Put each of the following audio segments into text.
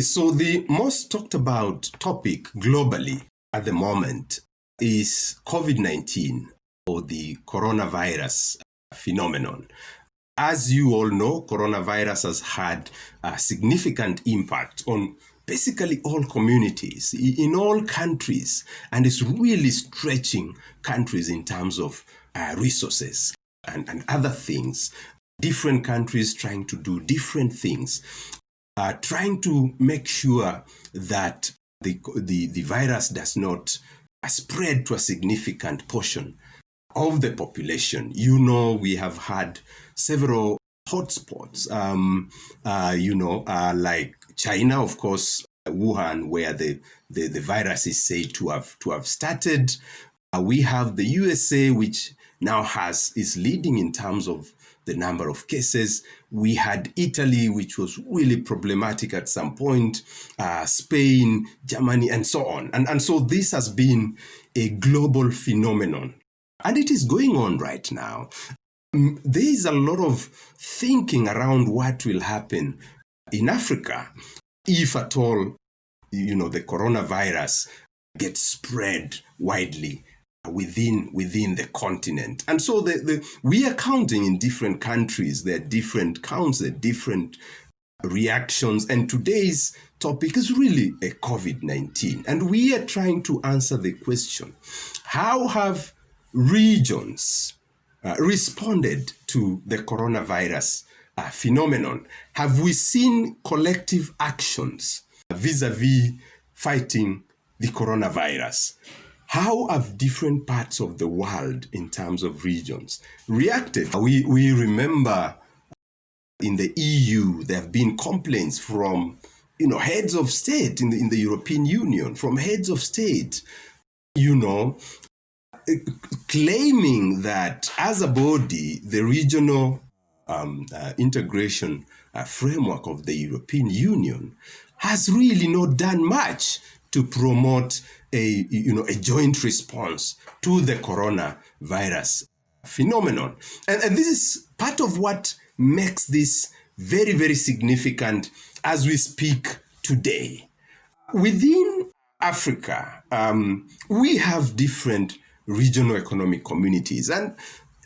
Okay, so the most talked about topic globally at the moment is COVID-19 or the coronavirus phenomenon. As you all know, coronavirus has had a significant impact on basically all communities in all countries, and it's really stretching countries in terms of resources and other things. Different countries trying to do different things, trying to make sure that the virus does not spread to a significant portion of the population. You know, we have had several hotspots, like China, of course, Wuhan, where the virus is said to have started. We have the USA, which now is leading in terms of the number of cases. We had Italy, which was really problematic at some point, Spain, Germany, and so on. And so this has been a global phenomenon. And it is going on right now. There is a lot of thinking around what will happen in Africa if at all, the coronavirus gets spread widely within the continent. And so we are counting in different countries. There are different counts, there are different reactions. And today's topic is really a COVID-19. And we are trying to answer the question, how have regions responded to the coronavirus phenomenon? Have we seen collective actions vis-a-vis fighting the coronavirus? How have different parts of the world in terms of regions reacted? We remember in the EU, there have been complaints from heads of state in the European Union, from heads of state, claiming that as a body, the regional integration framework of the European Union has really not done much to promote a joint response to the coronavirus phenomenon. And this is part of what makes this very, very significant as we speak today. Within Africa, we have different regional economic communities. And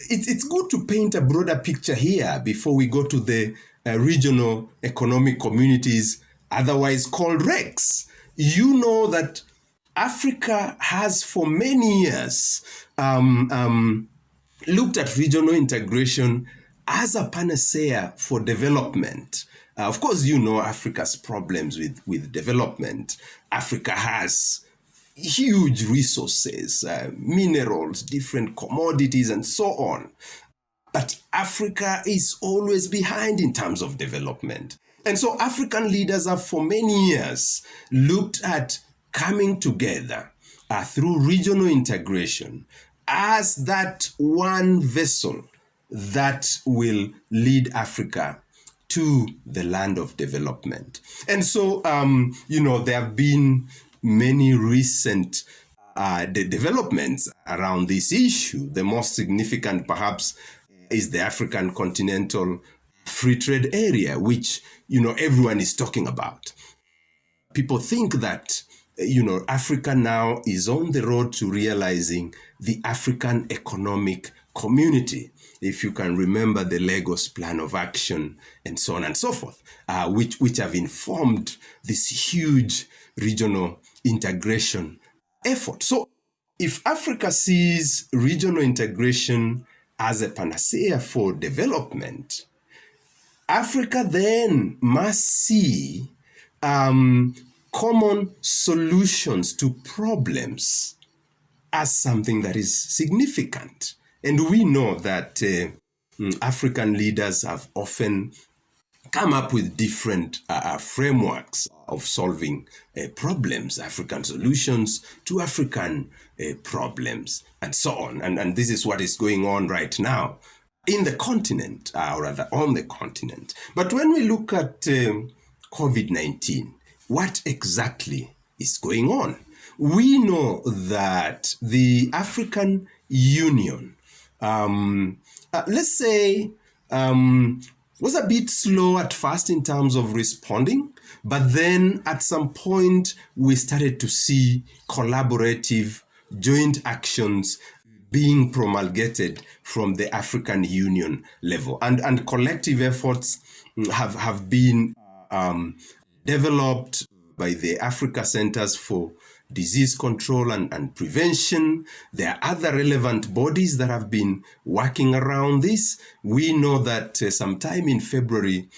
it's good to paint a broader picture here before we go to the regional economic communities, otherwise called RECs. You know that Africa has for many years looked at regional integration as a panacea for development. Of course, Africa's problems with development. Africa has huge resources, minerals, different commodities, and so on. But Africa is always behind in terms of development. And so African leaders have for many years looked at coming together through regional integration as that one vessel that will lead Africa to the land of development. And so, there have been many recent developments around this issue. The most significant, perhaps, is the African Continental Free Trade Area, which, everyone is talking about. People think that, Africa now is on the road to realizing the African Economic Community. If you can remember the Lagos Plan of Action and so on and so forth, which have informed this huge regional integration effort. So if Africa sees regional integration as a panacea for development, Africa then must see common solutions to problems as something that is significant. And we know that African leaders have often come up with different frameworks of solving problems, African solutions to African problems, and so on. And this is what is going on right now in the continent, or rather on the continent. But when we look at COVID-19, what exactly is going on? We know that the African Union, let's say, was a bit slow at first in terms of responding, but then at some point we started to see collaborative joint actions being promulgated from the African Union level, and collective efforts have been developed by the Africa Centers for Disease Control and Prevention. There are other relevant bodies that have been working around this. We know that sometime in February,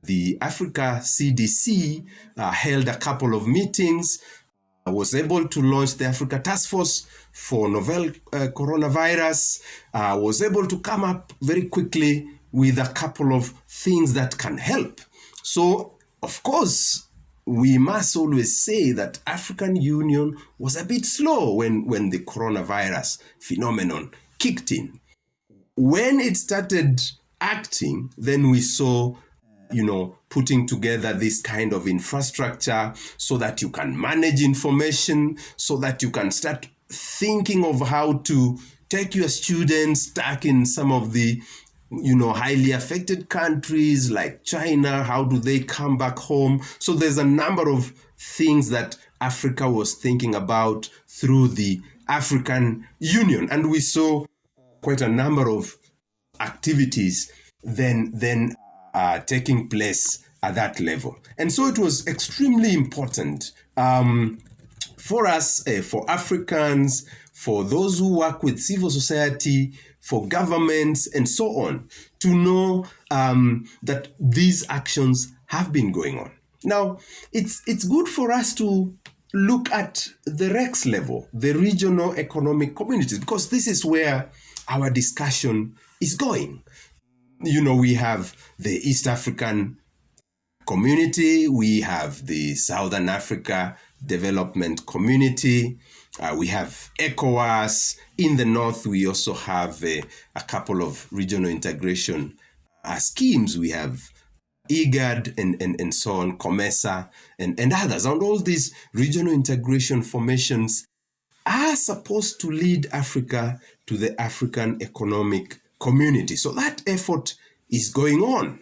the Africa CDC held a couple of meetings, was able to launch the Africa Task Force for novel coronavirus, was able to come up very quickly with a couple of things that can help. So, of course, we must always say that African Union was a bit slow when the coronavirus phenomenon kicked in. When it started acting, then we saw putting together this kind of infrastructure so that you can manage information, so that you can start thinking of how to take your students stuck in some of the highly affected countries like China. How do they come back home? So there's a number of things that Africa was thinking about through the African Union. And we saw quite a number of activities then taking place at that level. And so it was extremely important for us, for Africans, for those who work with civil society, for governments, and so on, to know that these actions have been going on. Now, it's good for us to look at the REX level, the regional economic communities, because this is where our discussion is going. We have the East African community, we have the Southern Africa Development Community, we have ECOWAS. In the north, we also have a couple of regional integration schemes. We have IGAD and so on, COMESA and others. And all these regional integration formations are supposed to lead Africa to the African Economic Community. So that effort is going on.